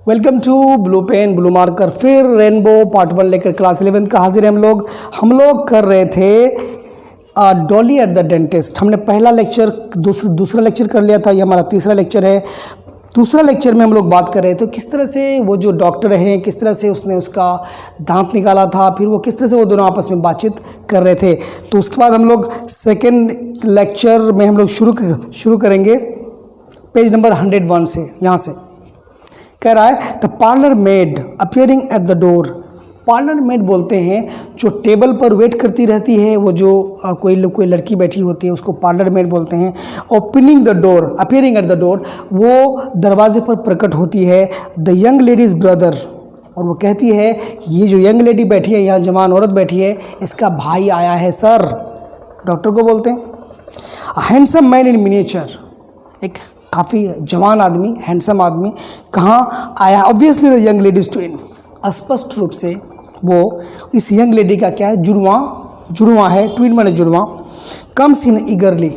Welcome to blue pen blue marker. फिर rainbow part 1 लेकर class 11 का हाजिर है हम लोग कर रहे थे डॉली एट द डेंटिस्ट। हमने पहला लेक्चर दूसरा लेक्चर कर लिया था, ये हमारा तीसरा लेक्चर है। दूसरा लेक्चर में हम लोग बात कर रहे थे किस तरह से वो जो डॉक्टर हैं किस तरह से उसने उसका दांत निकाला था, फिर वो किस तरह से वो दोनों आपस में बातचीत कर रहे थे। तो उसके बाद हम लोग सेकेंड लेक्चर में हम लोग शुरू करेंगे पेज नंबर 101 से। यहाँ से कह रहा है the parlour made appearing at the door. Parlour made बोलते हैं जो टेबल पर वेट करती रहती है, वो जो कोई लड़की बैठी होती है उसको पार्लर मेड बोलते हैं। Opening the door appearing at the door, वो दरवाजे पर प्रकट होती है। द यंग लेडीज़ ब्रदर, और वो कहती है ये जो यंग लेडी बैठी है, यहाँ जवान औरत बैठी है, इसका भाई आया है सर, डॉक्टर को बोलते हैं। हैंडसम मैन इन मिनिएचर, एक काफ़ी जवान आदमी, हैंडसम आदमी कहाँ आया। Obviously the young ladies twin, स्पष्ट रूप से वो इस यंग लेडी का क्या है, जुड़वा है, ट्विन माने जुड़वा। कम्स इन ईगरली,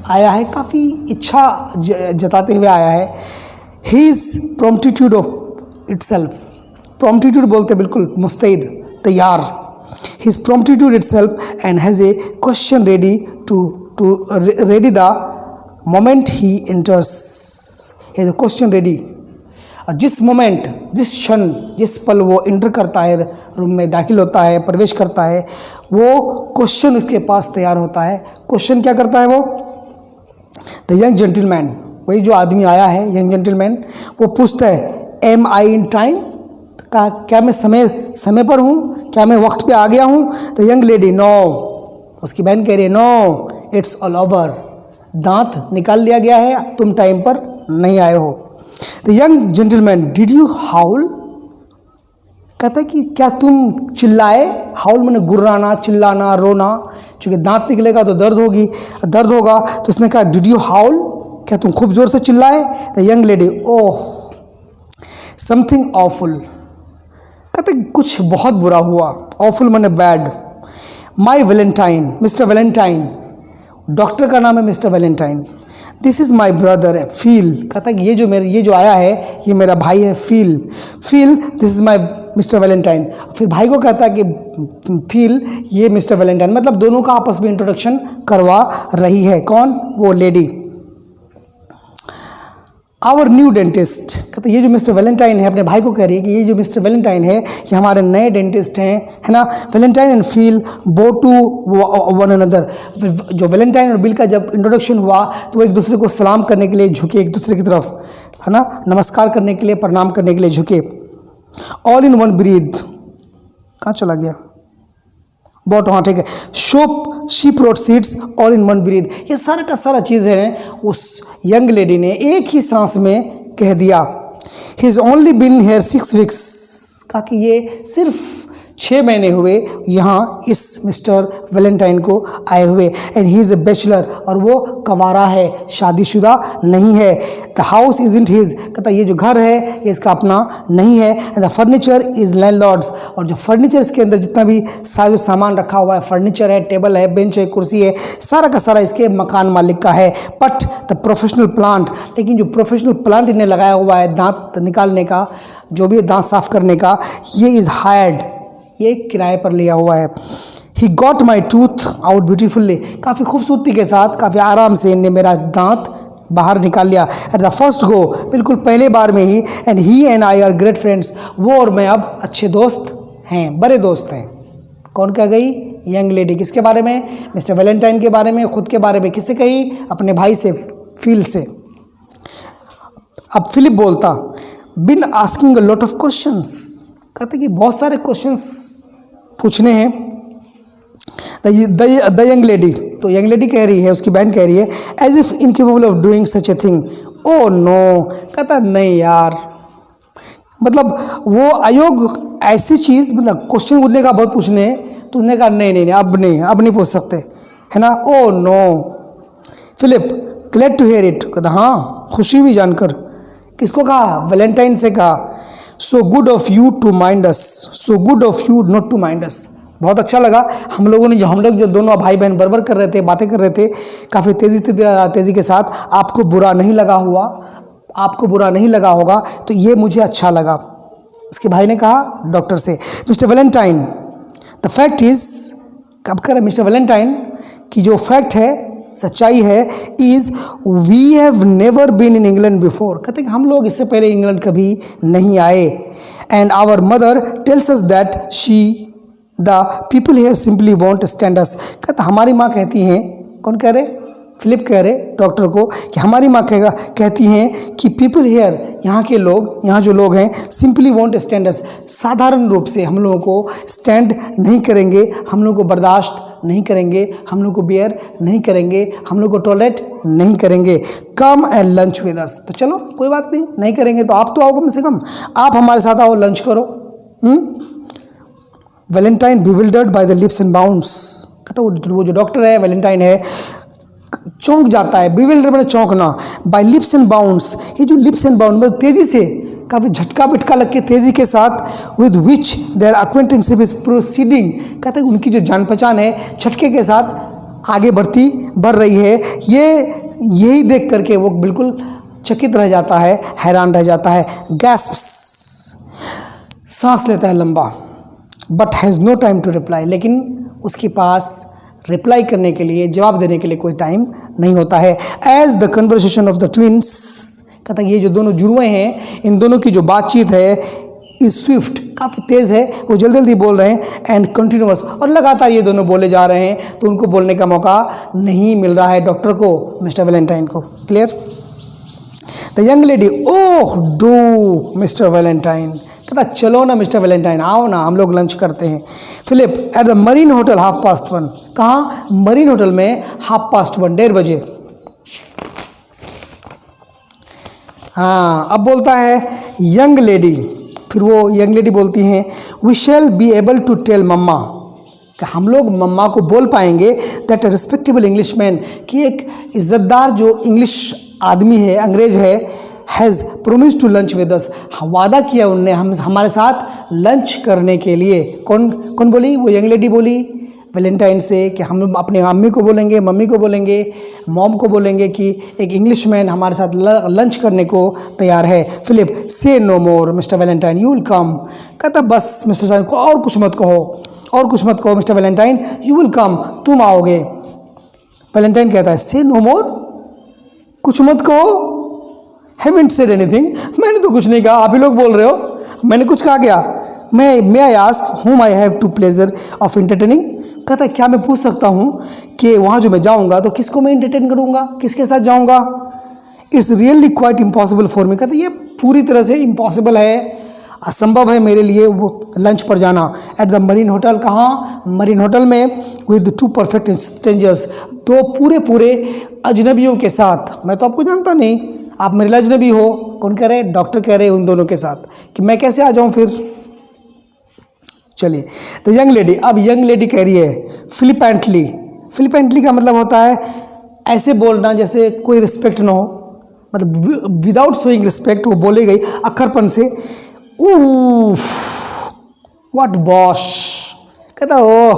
आया है काफ़ी इच्छा जताते हुए आया है। He's promptitude of itself, promptitude बोलते बिल्कुल मुस्तैद, तैयार। He's promptitude itself and has a question ready to ready the moment he enters, has a question ready. और जिस मोमेंट, जिस क्षण, जिस पल वो इंटर करता है, रूम में दाखिल होता है, प्रवेश करता है, वो क्वेश्चन उसके पास तैयार होता है। क्वेश्चन क्या करता है वो? द यंग जेंटलमैन, वही जो आदमी आया है यंग जेंटलमैन, वो पूछता है एम आई इन टाइम, क्या मैं समय पर हूँ, क्या मैं वक्त पे आ गया हूँ? द यंग लेडी नो, उसकी बहन कह रही है नो इट्स ऑल ओवर, दांत निकाल लिया गया है, तुम टाइम पर नहीं आए हो। The young gentleman did you howl, कहता है कि क्या तुम चिल्लाए? हाउल मैंने गुर्राना, चिल्लाना, रोना, क्योंकि दांत निकलेगा तो दर्द होगा, तो उसने कहा डिड यू हाउल, क्या तुम खूब जोर से चिल्लाए? The young lady oh something awful, कहते कुछ बहुत बुरा हुआ, ऑफुल मैंने बैड। माई वैलेंटाइन, मिस्टर वैलेंटाइन, डॉक्टर का नाम है Mister Valentine. This is my brother feel, कहता है कि ये जो आया है ये मेरा भाई है feel this is my mister Valentine. फिर भाई को कहता है कि फील ये मिस्टर वैलेंटाइन, मतलब दोनों का आपस में इंट्रोडक्शन करवा रही है। कौन? वो लेडी। आवर न्यू डेंटिस्ट, कहते ये जो मिस्टर वैलेंटाइन है, अपने भाई को कह रही है कि ये जो मिस्टर वैलेंटाइन है ये हमारे नए डेंटिस्ट हैं, है ना। वैलेंटाइन एंड फील बो टू वन अनदर, जो वैलेंटाइन और बिल का जब इंट्रोडक्शन हुआ तो वो एक दूसरे को सलाम करने के लिए झुके, एक दूसरे की तरफ, है ना, नमस्कार करने के लिए, प्रणाम करने के लिए झुके। ऑल इन वन ब्रीथ, कहाँ चला गया बॉट, हाँ ठीक है। She proceeds all in one breath, ये सारा का सारा चीज़ है उस यंग लेडी ने एक ही सांस में कह दिया। He is only been here 6 weeks, कहा कि ये सिर्फ 6 महीने हुए यहाँ इस मिस्टर वैलेंटाइन को आए हुए। And he is a bachelor, और वो कंवारा है, शादीशुदा नहीं है। द हाउस इज़ंट हिज, कहता ये जो घर है ये इसका अपना नहीं है। And the furniture is landlords, और जो फर्नीचर इसके अंदर जितना भी सारा सामान रखा हुआ है, फर्नीचर है, टेबल है, बेंच है, कुर्सी है, सारा का सारा इसके मकान मालिक का है। बट द प्रोफेशनल प्लांट, लेकिन जो प्रोफेशनल प्लांट इन्हें लगाया हुआ है दांत निकालने का, जो भी दांत साफ करने का, ये इज़ हायर्ड, ये किराए पर लिया हुआ है। He got my tooth out beautifully, काफ़ी खूबसूरती के साथ, काफ़ी आराम से इन्हें मेरा दांत बाहर निकाल लिया। एट द फर्स्ट गो, बिल्कुल पहले बार में ही। And he and I are great friends, वो और मैं अब अच्छे दोस्त हैं, बड़े दोस्त हैं। कौन कह गई? Young lady. किसके बारे में? मिस्टर वैलेंटाइन के बारे में। खुद के बारे में किससे कही? अपने भाई से, फील से। अब फिलिप बोलता been asking a lot of questions, कहते कि बहुत सारे क्वेश्चंस पूछने हैं। द यंग लेडी, तो यंग लेडी कह रही है, उसकी बहन कह रही है as if incapable of doing such a thing. Oh no, कहता नहीं यार, मतलब वो अयोग ऐसी चीज़, मतलब क्वेश्चन पूछने का बहुत पूछने हैं, तो उसने कहा नहीं, अब नहीं पूछ सकते, है ना। Oh no. Philip glad to hear it, कहता हाँ, खुशी हुई जानकर। किसको कहा? वैलेंटाइन से कहा। So good of you to mind us, so good of you not to mind us, बहुत अच्छा लगा हम लोग जो दोनों भाई बहन बरबर कर रहे थे, बातें कर रहे थे काफ़ी तेज़ी के साथ, आपको बुरा नहीं लगा हुआ, आपको बुरा नहीं लगा होगा, तो ये मुझे अच्छा लगा। उसके भाई ने कहा डॉक्टर से, mister Valentine the fact is, कब कर मिस्टर वैलेंटाइन कि जो फैक्ट है, सच्चाई है, is we have never been in England before, कहते हैं हम लोग इससे पहले इंग्लैंड कभी नहीं आए। And our mother tells us that she the people here simply won't stand us, कहते हमारी माँ कहती हैं, कौन कह रहे, फिलिप कह रहे डॉक्टर को कि हमारी माँ कहती हैं कि पीपल हेयर, यहाँ के लोग, यहाँ जो लोग हैं, सिंपली वॉन्ट स्टैंड अस, साधारण रूप से हम लोगों को स्टैंड नहीं करेंगे, हम लोग को बर्दाश्त नहीं करेंगे, हम लोग को बियर नहीं करेंगे, हम लोग को टॉलरेट नहीं करेंगे। कम एंड लंच विद अस, तो चलो कोई बात नहीं करेंगे तो आप तो आओ, कम से कम आप हमारे साथ आओ, लंच करो। Valentine bewildered by the lips and bounds, कहता वो जो डॉक्टर है वैलेंटाइन है, चौंक जाता है, बिविल्डर मैंने चौंकना, बाय लिप्स एंड बाउंड्स, ये जो लिप्स एंड बाउंड मतलब तेजी से, काफ़ी झटका बिटका लग के तेजी के साथ, with which their acquaintanceship is proceeding, कहते हैं उनकी जो जान पहचान है झटके के साथ आगे बढ़ रही है। ये यही देख करके वो बिल्कुल चकित रह जाता है, हैरान रह जाता है। गैस्प्स, सांस लेता है लंबा, but has no time to reply, लेकिन उसके पास रिप्लाई करने के लिए, जवाब देने के लिए कोई टाइम नहीं होता है। As the conversation of the twins, कहता है ये जो दोनों जुड़वे हैं, इन दोनों की जो बातचीत है, इज स्विफ्ट, काफ़ी तेज़ है, वो जल्दी जल्दी बोल रहे हैं, एंड कंटिन्यूअस, और लगातार ये दोनों बोले जा रहे हैं, तो उनको बोलने का मौका नहीं मिल रहा है डॉक्टर को, मिस्टर वैलेंटाइन को। Clear? The young lady, oh do mister Valentine, कहता चलो ना मिस्टर वैलेंटाइन, आओ ना, हम लोग लंच करते हैं। Philip, at the Marine Hotel 1:30, कहाँ? मरीन होटल में 1:30, 1:30 बजे। हाँ, अब बोलता है यंग लेडी, फिर वो यंग लेडी बोलती हैं, we shall be able to tell mamma, कि हम लोग मम्मा को बोल पाएंगे that a respectable English man, कि एक इज़्ज़तदार जो इंग्लिश आदमी है, अंग्रेज है, has promise to lunch with us, वादा किया उनने हमारे साथ लंच करने के लिए। कौन बोली? वो यंग लेडी बोली वैलेंटाइन से कि हम अपने मम्मी को बोलेंगे, मॉम को बोलेंगे कि एक इंग्लिशमैन हमारे साथ लंच करने को तैयार है। Philip, say no more mister Valentine, you will come, कहता बस मिस्टर साइन को और कुछ मत कहो mister Valentine, you will come, तुम आओगे। वैलेंटाइन कहता है से नो मोर, कुछ मत कहो, हैवंट सेड एनीथिंग, मैंने तो कुछ नहीं कहा, आप ही लोग बोल रहे हो, मैंने कुछ कहा क्या? मैं I ask whom I have to pleasure of entertaining, कहता है क्या मैं पूछ सकता हूँ कि वहाँ जो मैं जाऊँगा तो किसको मैं इंटरटेन करूँगा, किसके साथ जाऊँगा? It's really quite impossible for me, कहता है ये पूरी तरह से इम्पॉसिबल है, असंभव है मेरे लिए वो लंच पर जाना। एट द मरीन होटल, कहाँ? मरीन होटल में, विद 2 परफेक्ट स्ट्रेंजर्स, 2 पूरे अजनबियों के साथ। मैं तो आपको जानता नहीं, आप मेरे लिए अजनबी हो। कौन कह रहे? डॉक्टर कह रहे हैं उन दोनों के साथ कि मैं कैसे आ जाऊँ फिर। चलिए, तो यंग लेडी, अब यंग लेडी कह रही है फ्लिपेंटली का मतलब होता है ऐसे बोलना जैसे कोई रिस्पेक्ट ना हो, मतलब विदाउट शोइंग रिस्पेक्ट, वो बोले गई अक्खरपन से। व्हाट बॉश, कहता ओह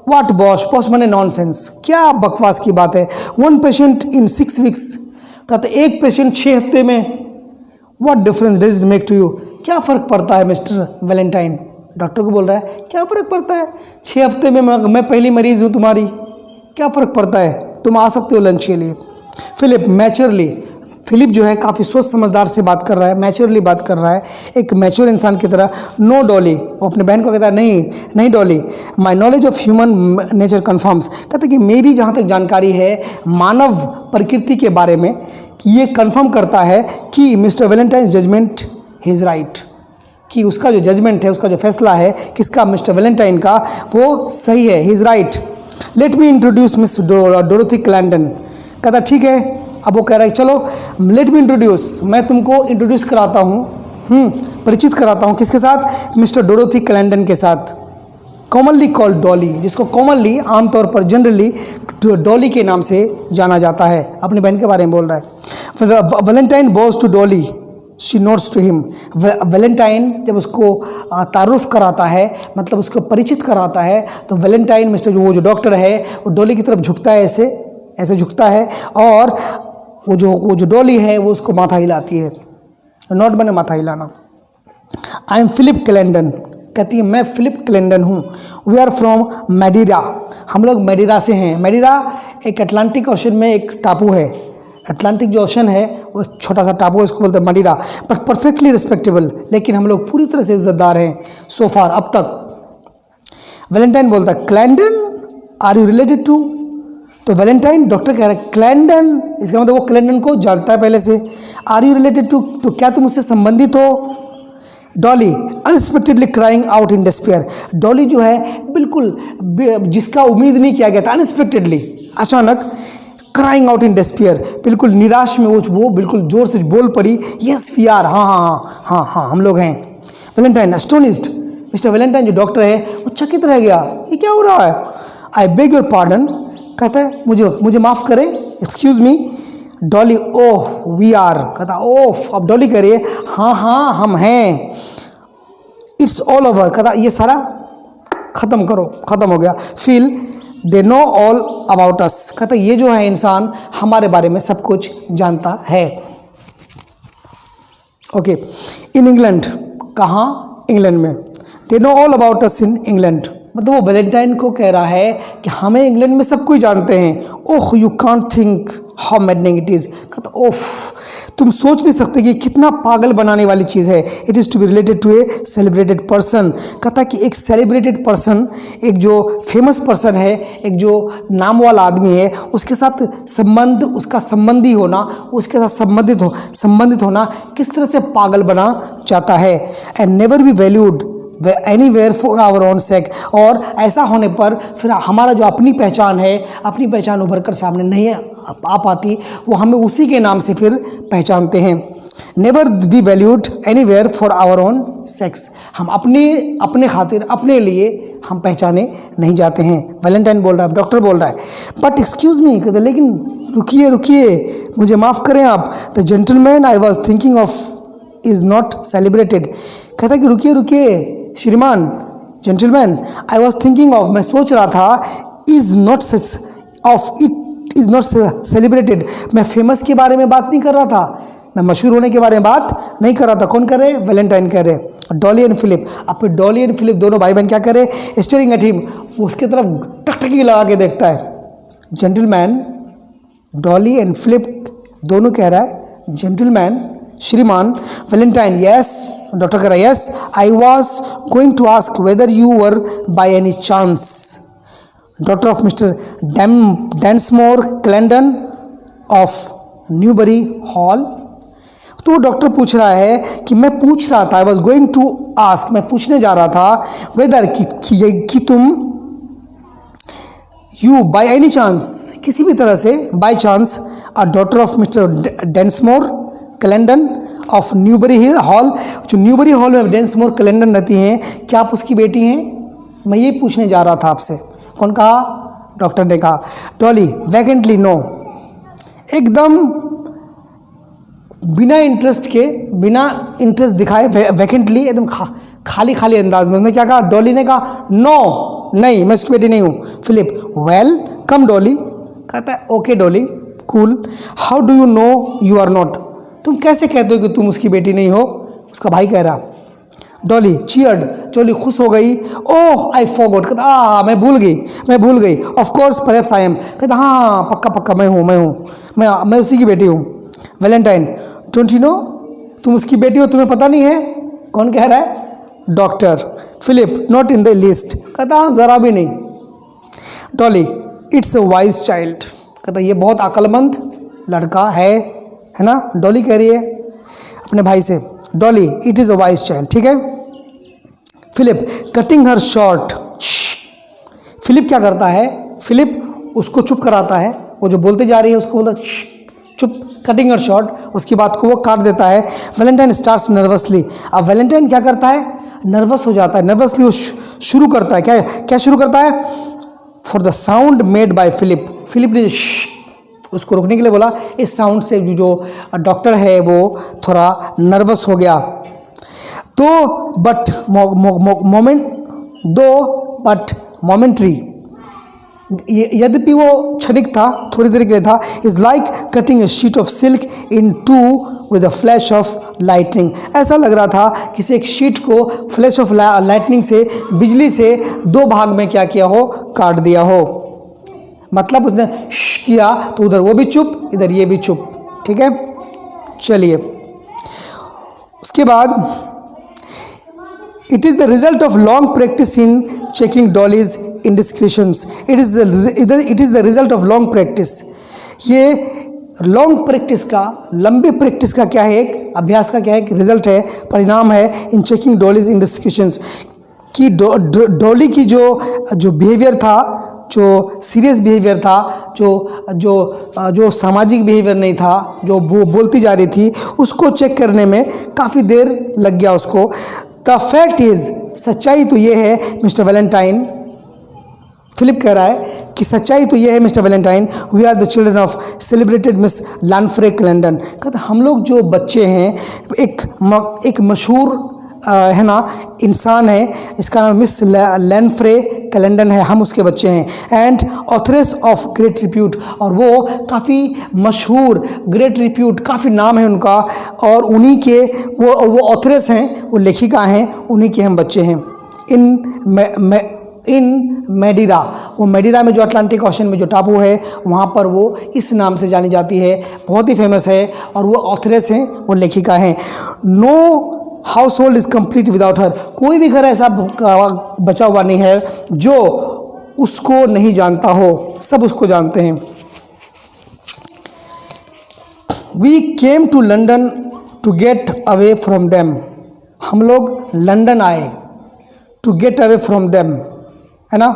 व्हाट बॉश माने नॉनसेंस, क्या बकवास की बात है। 1 पेशेंट इन 6 वीक्स, कहते एक पेशेंट 6 हफ्ते में। What difference does it make to you, क्या फ़र्क पड़ता है मिस्टर वैलेंटाइन? डॉक्टर को बोल रहा है क्या फ़र्क पड़ता है, 6 हफ्ते में मैं पहली मरीज़ हूँ तुम्हारी, क्या फ़र्क पड़ता है, तुम आ सकते हो लंच के लिए। फिलिप, मैच्योरली, फिलिप जो है काफ़ी सोच समझदार से बात कर रहा है, मैच्योरली बात कर रहा है, एक मैच्योर इंसान की तरह। नो डॉली, वो अपने बहन को कहता है नहीं Dolly, my knowledge of human nature confirms, कहते कि मेरी जहाँ तक जानकारी है मानव प्रकृति के बारे में, कि ये कन्फर्म करता है कि mister Valentine's judgement is right, कि उसका जो जजमेंट है, उसका जो फैसला है, किसका? मिस्टर वैलेंटाइन का, वो सही है, he is right. Let me introduce Miss Dorothy Clandon, कहता ठीक है। अब वो कह रहा है चलो लेट मी इंट्रोड्यूस, मैं तुमको इंट्रोड्यूस कराता हूँ, परिचित कराता हूँ, किसके साथ? मिस्टर डोरोथी क्लैंटन के साथ, कॉमनली कॉल्ड डॉली, जिसको कॉमनली आमतौर पर जनरली डॉली के नाम से जाना जाता है। अपनी बहन के बारे में बोल रहा है। Valentine bows to Dolly, she nods to him, Valentine जब उसको तारुफ कराता है, मतलब उसको परिचित कराता है, तो वैलेंटाइन मिस्टर वो जो डॉक्टर है वो डॉली की तरफ झुकता है, ऐसे झुकता है, और वो जो डॉली है वो उसको माथा हिलाती है, नॉट बने माथा हिलाना। आई एम फिलिप क्लेंडन, कहती है मैं फिलिप क्लेंडन हूँ। वी आर फ्रॉम मैडीरा, हम लोग मैडीरा से हैं। मैडीरा एक अटलांटिक ओशन में एक टापू है। अटलांटिक जो ओशन है वो छोटा सा टापू है, इसको बोलते हैं मैडीरा। बट परफेक्टली रिस्पेक्टेबल, लेकिन हम लोग पूरी तरह से इज्जतदार हैं सो फार, अब तक। वैलेंटाइन बोलता है क्लैंडन आर यू रिलेटेड टू, तो वैलेंटाइन डॉक्टर कह रहा है क्लैंडन, इसका मतलब वो क्लैंडन को जानता है पहले से। आर यू रिलेटेड टू, तो क्या तुम उससे संबंधित हो। Dolly unexpectedly crying out in despair, Dolly जो है बिल्कुल जिसका उम्मीद नहीं किया गया था, अनएक्सपेक्टेडली अचानक क्राइंग आउट इन डिस्पेयर, बिल्कुल निराश में वो बिल्कुल जोर से बोल पड़ी, यस वी आर, हाँ हाँ हाँ हाँ हाँ हम लोग हैं। वैलेंटाइन एस्टोनिश्ड, मिस्टर वैलेंटाइन जो डॉक्टर है वो चकित रह गया, ये क्या हो रहा है। आई बेग योर पार्डन, कहता है मुझे माफ़ करें, excuse me. Dolly oh we are, कहता ओह, अब डॉली कह रही है हाँ हाँ हम हैं। इट्स ऑल ओवर, कहता ये सारा ख़त्म करो, ख़त्म हो गया। Feel they know all about us, कहता ये जो है इंसान हमारे बारे में सब कुछ जानता है। ओके, इन इंग्लैंड, कहाँ, इंग्लैंड में। They know all about us in England, मतलब वो वैलेंटाइन को कह रहा है कि हमें इंग्लैंड में सब कुछ जानते हैं। Oh you can't think how maddening it is, कहता ओफ तुम सोच नहीं सकते कि कितना पागल बनाने वाली चीज़ है। It is to be related to a celebrated person, कहता कि एक सेलिब्रेटेड पर्सन, एक जो फेमस पर्सन है, एक जो नाम वाला आदमी है, उसके साथ संबंध, उसका संबंधी होना, उसके साथ संबंधित होना किस तरह से पागल बना जाता है। And never be valued anywhere for our own sake, और ऐसा होने पर फिर हमारा जो अपनी पहचान उभर कर सामने नहीं आ पाती, वो हमें उसी के नाम से फिर पहचानते हैं। Never be valued anywhere for our own sake, हम अपने खातिर, अपने लिए हम पहचाने नहीं जाते हैं। वैलेंटाइन बोल रहा है, डॉक्टर बोल रहा है। बट एक्सक्यूज़ मी, कहते लेकिन रुकिए, मुझे माफ़ करें आप। The gentleman I was thinking of is not celebrated, कहता कि रुकिए श्रीमान, gentleman, I was thinking of, मैं सोच रहा था, इज़ नॉट सेलिब्रेटेड, मैं फेमस के बारे में बात नहीं कर रहा था, मैं मशहूर होने के बारे में बात नहीं कर रहा था। कौन कर रहे? वैलेंटाइन कह रहे। डॉली एंड फिलिप, अब फिर डॉली एंड फिलिप दोनों भाई बहन क्या करे, स्टेरिंग एट हिम, उसके तरफ टकटकी लगा के देखता है। जेंटलमैन, डॉली एंड फिलिप दोनों कह रहा है जेंटलमैन, श्रीमान। वैलेंटाइन यस, डॉक्टर कह रहा है yes, I was going to ask whether you were by any chance daughter of Mister Densmore Clandon of Newbury Hall. तो डॉक्टर पूछ रहा है कि मैं पूछ रहा था, I was going to ask, मैं पूछने जा रहा था, वेदर कि तुम, यू बाय एनी चांस, किसी भी तरह से, by chance, a daughter of Mister Densmore Clandon of Newbury Hall, जो न्यूबरी हॉल में डेंसमोर क्लेंडन रहती हैं, क्या आप उसकी बेटी हैं? मैं ये पूछने जा रहा था आपसे। कौन कहा? डॉक्टर ने कहा। डॉली वैकेंटली नो, एकदम बिना इंटरेस्ट दिखाए, वैकेंटली, एकदम खाली अंदाज में उसने क्या कहा? डॉली ने कहा नो, नहीं मैं उसकी बेटी नहीं हूँ। फिलिप वेल कम डॉली, कहता है okay Dolly cool, how do you know you are not, तुम कैसे कहते हो कि तुम उसकी बेटी नहीं हो? उसका भाई कह रहा। डॉली चीयर्ड, डॉली खुश हो गई। ओह आई फॉरगॉट, कहता मैं भूल गई। Of course perhaps I am, कहता हाँ पक्का मैं उसी की बेटी हूँ। वैलेंटाइन डोंट यू नो, तुम उसकी बेटी हो, तुम्हें पता नहीं है? कौन कह रहा है? Doctor. Philip not in the list, कहता ज़रा भी नहीं। Dolly it's a wise child, कहता ये बहुत अक्लमंद लड़का है ना? डॉली कह रही है अपने भाई से, Dolly it is a wise child, ठीक है। फिलिप कटिंग हर शॉर्ट, फिलिप क्या करता है? फिलिप उसको चुप कराता है, वो जो बोलते जा रही है उसको बोलता चुप, कटिंग हर शॉर्ट, उसकी बात को वो काट देता है। वैलेंटाइन स्टार्ट्स नर्वसली, अब वैलेंटाइन क्या करता है? नर्वस हो जाता है, नर्वसली वो शुरू करता है, क्या शुरू करता है? For the sound made by Philip, Philip ने उसको रोकने के लिए बोला, इस साउंड से जो डॉक्टर है वो थोड़ा नर्वस हो गया। तो बट मोमेंट्री, यद्यपि वो क्षणिक था, थोड़ी देर के लिए था, is like cutting a sheet of silk in two with a flash of lightning. ऐसा लग रहा था किसी एक शीट को फ्लैश ऑफ लाइटनिंग से, बिजली से दो भाग में क्या किया हो, काट दिया हो। मतलब उसने श किया तो उधर वो भी चुप, इधर ये भी चुप। ठीक है, चलिए उसके बाद it is the result of long practice in checking Dolly's indiscretions. It is the result of long practice. ये लॉन्ग प्रैक्टिस का, लंबी प्रैक्टिस का क्या है, एक अभ्यास का क्या है, एक रिजल्ट है, परिणाम है इन चेकिंग डॉलीज इंडिस्क्रिशंस कि डॉली की जो बिहेवियर था, जो सीरियस बिहेवियर था, जो सामाजिक बिहेवियर नहीं था, जो वो बोलती जा रही थी, उसको चेक करने में काफ़ी देर लग गया उसको। द फैक्ट इज़, सच्चाई तो ये है मिस्टर वैलेंटाइन, फिलिप कह रहा है कि सच्चाई तो ये है Mister Valentine, we are the children of celebrated Miss Lanfrey Clandon. कहते हम लोग जो बच्चे हैं, एक मशहूर है ना इंसान है, इसका नाम मिस लैनफ्रे कैलेंडन है, हम उसके बच्चे हैं। And authoress of great repute, और वो काफ़ी मशहूर, ग्रेट रिप्यूट, काफ़ी नाम है उनका, और उन्हीं के वो ऑथरेस हैं, वो लेखिका हैं, उन्हीं के हम बच्चे हैं। इन मैडिरा, वो मैडिरा में जो अटलांटिक ओशन में जो टापू है, वहाँ पर वो इस नाम से जानी जाती है, बहुत ही फेमस है, और वो ऑथरेस हैं, वो लेखिका हैं। No household is complete without her, कोई भी घर ऐसा बचा हुआ नहीं है जो उसको नहीं जानता हो, सब उसको जानते हैं। We came to London to get away from them, हम लोग लंदन आए to get away from them, है ना,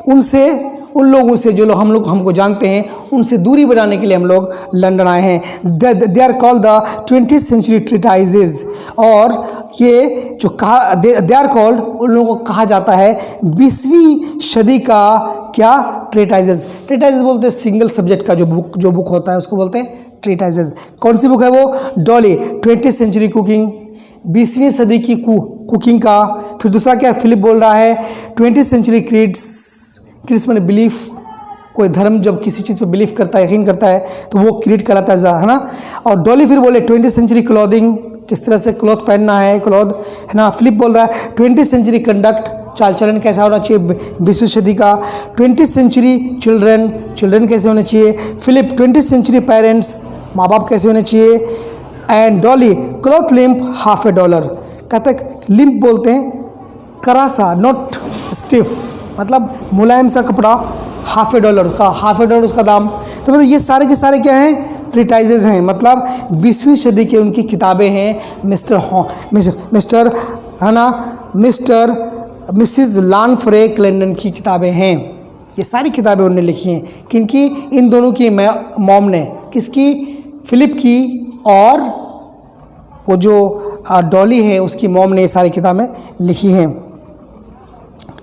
उनसे, उन लोगों से जो लोग हमको जानते हैं, उनसे दूरी बनाने के लिए हम लोग लंदन आए हैं। They are called the 20th century treatises, और ये जो कहा, दे आर कॉल्ड, उन लोगों को कहा जाता है 20वीं सदी का क्या, ट्रीटाइजेज। ट्रीटाइजेज बोलते हैं सिंगल सब्जेक्ट का जो बुक होता है, उसको बोलते हैं ट्रीटाइजेज। कौन सी बुक है वो, डॉली 20th सेंचुरी कुकिंग, 20वीं सदी की कुकिंग का। फिर दूसरा क्या, फिलिप बोल रहा है 20th सेंचुरी क्रीड्स मैंने बिलीफ, कोई धर्म जब किसी चीज़ पे बिलीफ करता है, यकीन करता है, तो वो क्रीड कहलाता है ना। और डॉली फिर बोले 20th सेंचुरी क्लॉथिंग, किस तरह से क्लॉथ पहनना है, क्लॉथ, है ना। फिलिप बोल रहा है 20th सेंचुरी कंडक्ट, चाल चलन कैसा होना चाहिए 20वीं सदी का। 20th सेंचुरी चिल्ड्रन कैसे होने चाहिए। फिलिप 20th सेंचुरी पेरेंट्स, माँ बाप कैसे होने चाहिए। एंड डॉली क्लॉथ लिम्प $50, कहते लिम्प बोलते हैं करा सा, नॉट स्टिफ, मतलब मुलायम सा कपड़ा, $50 का, $50 उसका दाम। तो मतलब ये सारे के सारे क्या हैं, ट्रीटाइजेज हैं, मतलब 20वीं सदी की उनकी किताबें हैं। मिस्टर है ना, मिसिज लैनफ्रे कैलेंडन की किताबें हैं। ये सारी किताबें उन्होंने लिखी हैं, किनकी, इन दोनों की मॉम ने, किसकी, फिलिप की, और वो जो डॉली है उसकी मॉम ने ये सारी किताबें लिखी हैं,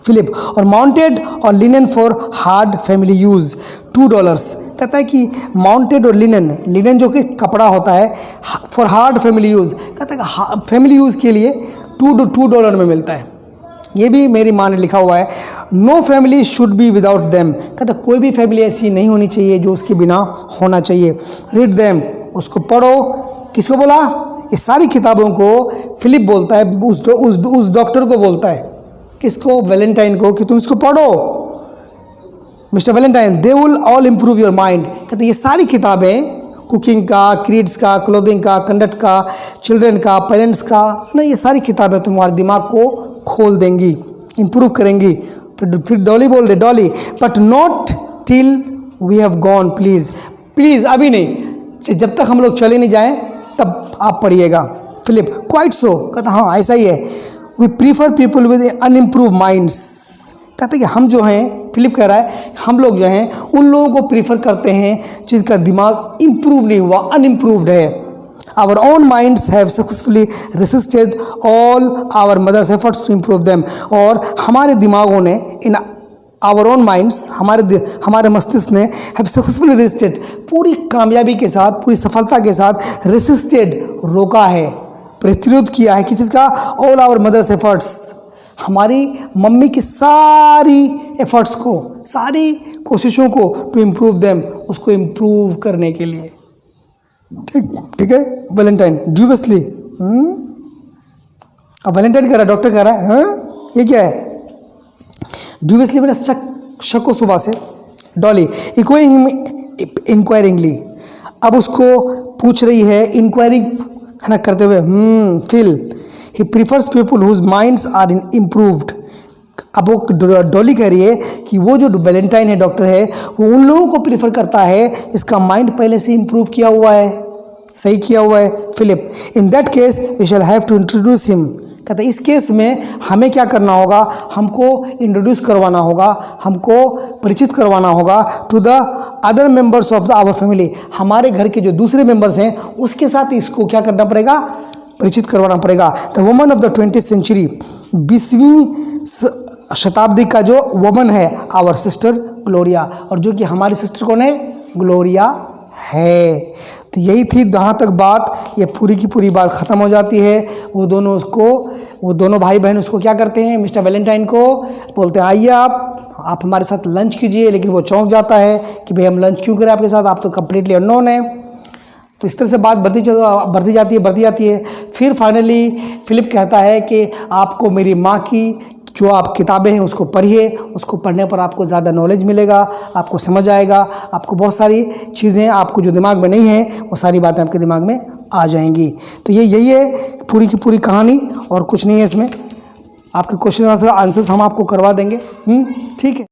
फिलिप। और माउंटेड और linen for hard family use $2, कहता है कि माउंटेड और लिनन जो कि कपड़ा होता है, फॉर हार्ड फैमिली यूज़, कहता है कि फैमिली यूज़ के लिए $2 में मिलता है। ये भी मेरी माँ ने लिखा हुआ है। No family should be without them, कहता कोई भी फैमिली ऐसी नहीं होनी चाहिए जो उसके बिना होना चाहिए। रीड देम, उसको पढ़ो। किसको बोला, ये सारी किताबों को फिलिप बोलता है, उस डॉक्टर को बोलता है, किसको, वैलेंटाइन को, कि तुम इसको पढ़ो mister Valentine, they will all improve your mind. कहते ये सारी किताबें, कुकिंग का, क्रीड्स का, क्लोथिंग का, कंडक्ट का, चिल्ड्रन का, पेरेंट्स का ना, ये सारी किताबें तुम्हारे दिमाग को खोल देंगी, इम्प्रूव करेंगी। फिर डॉली बोल रहे, Dolly but not till we have gone, please अभी नहीं, जब तक हम लोग चले नहीं जाएं तब आप पढ़िएगा। फिलिप क्वाइट सो, कहता हाँ ऐसा ही है। We prefer people with unimproved minds, कहते कि हम जो हैं, फिलिप कह रहा है हम लोग जो हैं उन लोगों को प्रीफर करते हैं जिनका दिमाग इम्प्रूव नहीं हुआ, अनइम्प्रूव्ड है। Our own minds have successfully resisted all our mothers' efforts to improve them, और हमारे दिमागों ने, इन आवर ओन माइंड्स, हमारे मस्तिष्क ने हैव सक्सेसफुली रेसिस्टेड, पूरी कामयाबी के साथ, पूरी सफलता के साथ, रेसिस्टेड रोका है, प्रतिरोध किया है, किस चीज़ का, ऑल आवर मदर्स एफर्ट्स, हमारी मम्मी की सारी एफर्ट्स को, सारी कोशिशों को टू इम्प्रूव देम, उसको इम्प्रूव करने के लिए। ठीक है। वैलेंटाइन ड्यूबियसली, अब वैलेंटाइन कह रहा है, डॉक्टर कह रहा है, हाँ ये क्या है? ड्यूबियसली मैंने शक सुबह से। डॉली इंक्वायरिंगली, अब उसको पूछ रही है, इंक्वायरिंग है ना करते हुए, Phil he prefers people whose minds are improved. अब वो डॉली कह रही है कि वो जो वैलेंटाइन है, डॉक्टर है, वो उन लोगों को प्रीफर करता है जिसका माइंड पहले से इम्प्रूव किया हुआ है, सही किया हुआ है। Philip in that case we shall have to introduce him. कहता है इस केस में हमें क्या करना होगा, हमको इंट्रोड्यूस करवाना होगा, हमको परिचित करवाना होगा to the other members of the our family, हमारे घर के जो दूसरे मेंबर्स हैं उसके साथ इसको क्या करना पड़ेगा, परिचित करवाना पड़ेगा। The woman of the 20th century, 20वीं शताब्दी का जो वुमन है, आवर सिस्टर ग्लोरिया, और जो कि हमारी सिस्टर कौन है, ग्लोरिया है। तो यही थी जहाँ तक बात, ये पूरी की पूरी बात ख़त्म हो जाती है। वो दोनों भाई बहन उसको क्या करते हैं, मिस्टर वैलेंटाइन को बोलते हैं आइए आप हमारे साथ लंच कीजिए, लेकिन वो चौंक जाता है कि भाई हम लंच क्यों करें आपके साथ, आप तो कम्प्लीटली अननोन है। तो इस तरह से बात बढ़ती जाती है। फिर फाइनली फिलिप कहता है कि आपको मेरी माँ की जो आप किताबें हैं उसको पढ़िए, उसको पढ़ने पर आपको ज़्यादा नॉलेज मिलेगा, आपको समझ आएगा, आपको बहुत सारी चीज़ें आपको जो दिमाग में नहीं है वो सारी बातें आपके दिमाग में आ जाएंगी। तो यही है पूरी की पूरी कहानी, और कुछ नहीं है इसमें। आपके क्वेश्चन आंसर्स हम आपको करवा देंगे। ठीक है।